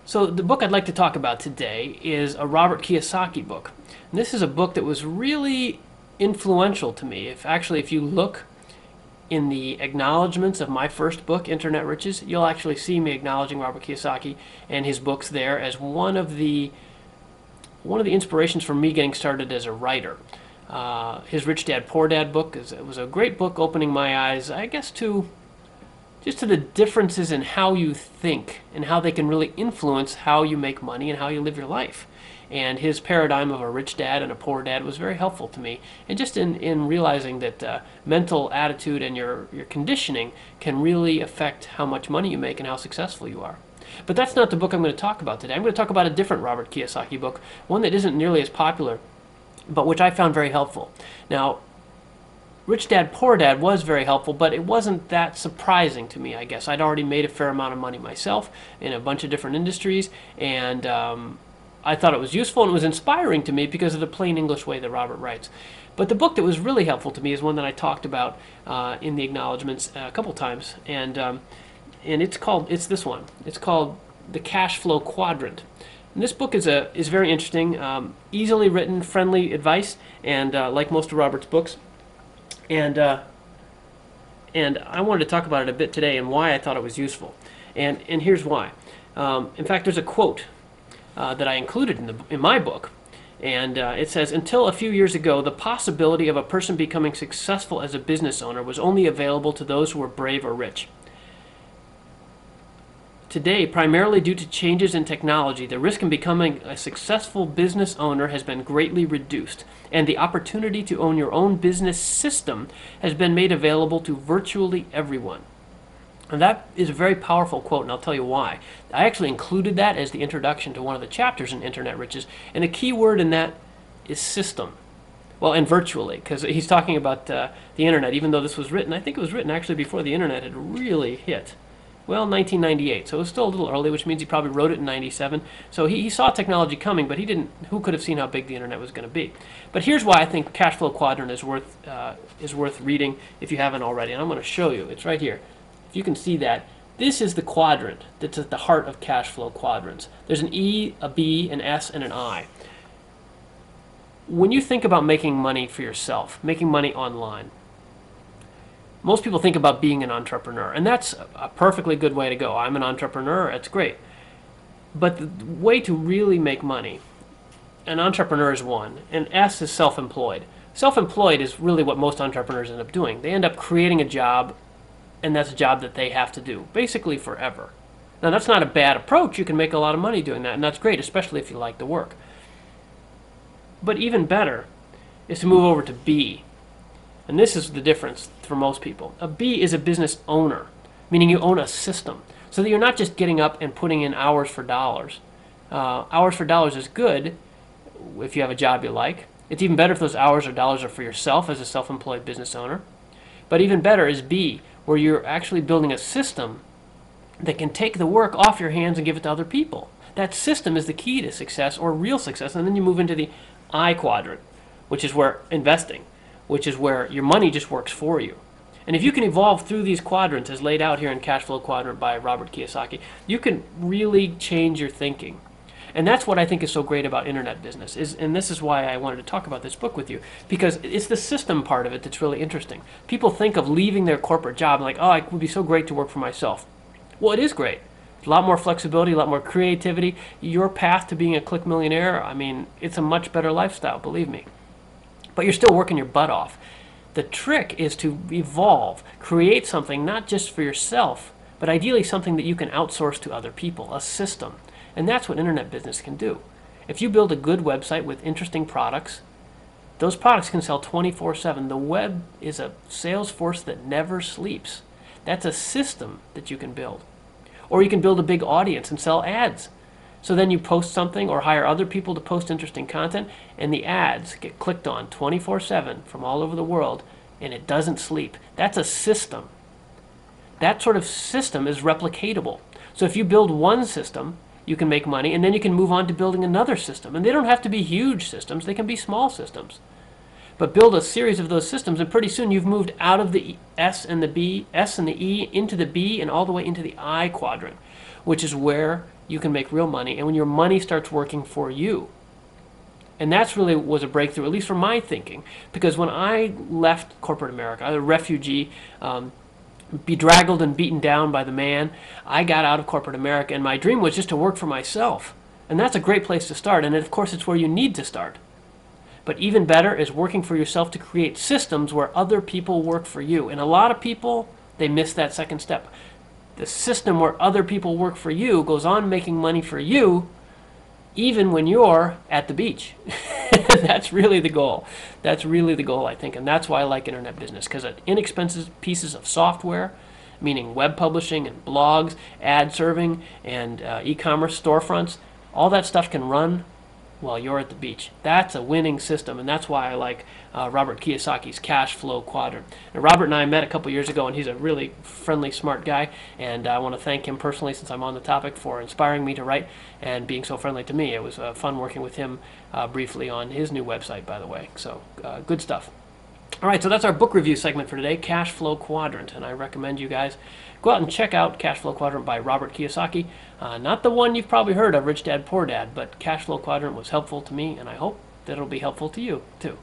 So the book I'd like to talk about today is a Robert Kiyosaki book. And this is a book that was really influential to me. If you look in the acknowledgments of my first book, Internet Riches, you'll actually see me acknowledging Robert Kiyosaki and his books there as one of the inspirations for me getting started as a writer. His Rich Dad Poor Dad book was a great book, opening my eyes, I guess, to the differences in how you think and how they can really influence how you make money and how you live your life. And his paradigm of a rich dad and a poor dad was very helpful to me. And just in realizing that mental attitude and your conditioning can really affect how much money you make and how successful you are. But that's not the book I'm going to talk about today. I'm going to talk about a different Robert Kiyosaki book, one that isn't nearly as popular, but which I found very helpful. Now, Rich Dad Poor Dad was very helpful, but it wasn't that surprising to me, I guess. I'd already made a fair amount of money myself in a bunch of different industries, and I thought it was useful and it was inspiring to me because of the plain English way that Robert writes. But the book that was really helpful to me is one that I talked about in the acknowledgments a couple times, and it's this one. It's called The Cash Flow Quadrant. And this book is very interesting, easily written, friendly advice, and like most of Robert's books. And I wanted to talk about it a bit today and why I thought it was useful. And here's why. In fact, there's a quote that I included in my book. And it says, "Until a few years ago, the possibility of a person becoming successful as a business owner was only available to those who were brave or rich. Today, primarily due to changes in technology, the risk in becoming a successful business owner has been greatly reduced, and the opportunity to own your own business system has been made available to virtually everyone." And that is a very powerful quote, and I'll tell you why. I actually included that as the introduction to one of the chapters in Internet Riches, and a key word in that is system. Well, and virtually, because he's talking about the Internet, even though this was written, I think it was written actually before the Internet had really hit. Well, 1998, so it was still a little early, which means he probably wrote it in 97. So he saw technology coming, but who could have seen how big the Internet was going to be? But here's why I think Cash Flow Quadrant is worth reading if you haven't already, and I'm going to show you. It's right here. If you can see that, this is the quadrant that's at the heart of cash flow quadrants. There's an E, a B, an S, and an I. When you think about making money for yourself, making money online, most people think about being an entrepreneur, and that's a perfectly good way to go. I'm an entrepreneur, it's great. But the way to really make money, an entrepreneur is one, and S is self-employed. Self-employed is really what most entrepreneurs end up doing. They end up creating a job, and that's a job that they have to do, basically forever. Now, that's not a bad approach. You can make a lot of money doing that, and that's great, especially if you like the work. But even better is to move over to B. And this is the difference for most people. A B is a business owner, meaning you own a system, so that you're not just getting up and putting in hours for dollars. Hours for dollars is good if you have a job you like. It's even better if those hours or dollars are for yourself as a self-employed business owner. But even better is B, where you're actually building a system that can take the work off your hands and give it to other people. That system is the key to success, or real success. And then you move into the I quadrant, which is where investing, which is where your money just works for you. And if you can evolve through these quadrants as laid out here in Cash Flow Quadrant by Robert Kiyosaki, you can really change your thinking. And that's what I think is so great about internet business, and this is why I wanted to talk about this book with you, because it's the system part of it that's really interesting. People think of leaving their corporate job like, oh, it would be so great to work for myself. Well, it is great. A lot more flexibility, a lot more creativity. Your path to being a Click Millionaire, I mean, it's a much better lifestyle, believe me. But you're still working your butt off. The trick is to evolve, create something not just for yourself, but ideally something that you can outsource to other people, a system. And that's what internet business can do. If you build a good website with interesting products, those products can sell 24/7. The web is a sales force that never sleeps. That's a system that you can build. Or you can build a big audience and sell ads. So then you post something or hire other people to post interesting content, and the ads get clicked on 24/7 from all over the world, and it doesn't sleep. That's a system. That sort of system is replicatable. So if you build one system, you can make money, and then you can move on to building another system. And they don't have to be huge systems. They can be small systems. But build a series of those systems, and pretty soon you've moved out of the S and the E into the B and all the way into the I quadrant, which is where you can make real money and when your money starts working for you. And that's really was a breakthrough, at least for my thinking, because when I left corporate America, I was a refugee, bedraggled and beaten down by the man. I got out of corporate America, and my dream was just to work for myself. And that's a great place to start, and of course it's where you need to start. But even better is working for yourself to create systems where other people work for you. And a lot of people, they miss that second step. The system where other people work for you goes on making money for you even when you're at the beach. That's really the goal. That's really the goal, I think. And that's why I like internet business, because inexpensive pieces of software, meaning web publishing and blogs, ad serving, and e-commerce storefronts, all that stuff can run while you're at the beach. That's a winning system, and that's why I like Robert Kiyosaki's cash flow quadrant. And Robert and I met a couple years ago, and he's a really friendly, smart guy, and I want to thank him personally, since I'm on the topic, for inspiring me to write and being so friendly to me. It was fun working with him briefly on his new website, by the way. So good stuff. All right, so that's our book review segment for today, Cash Flow Quadrant, and I recommend you guys go out and check out Cash Flow Quadrant by Robert Kiyosaki. Not the one you've probably heard of, Rich Dad, Poor Dad, but Cash Flow Quadrant was helpful to me, and I hope that it'll be helpful to you, too.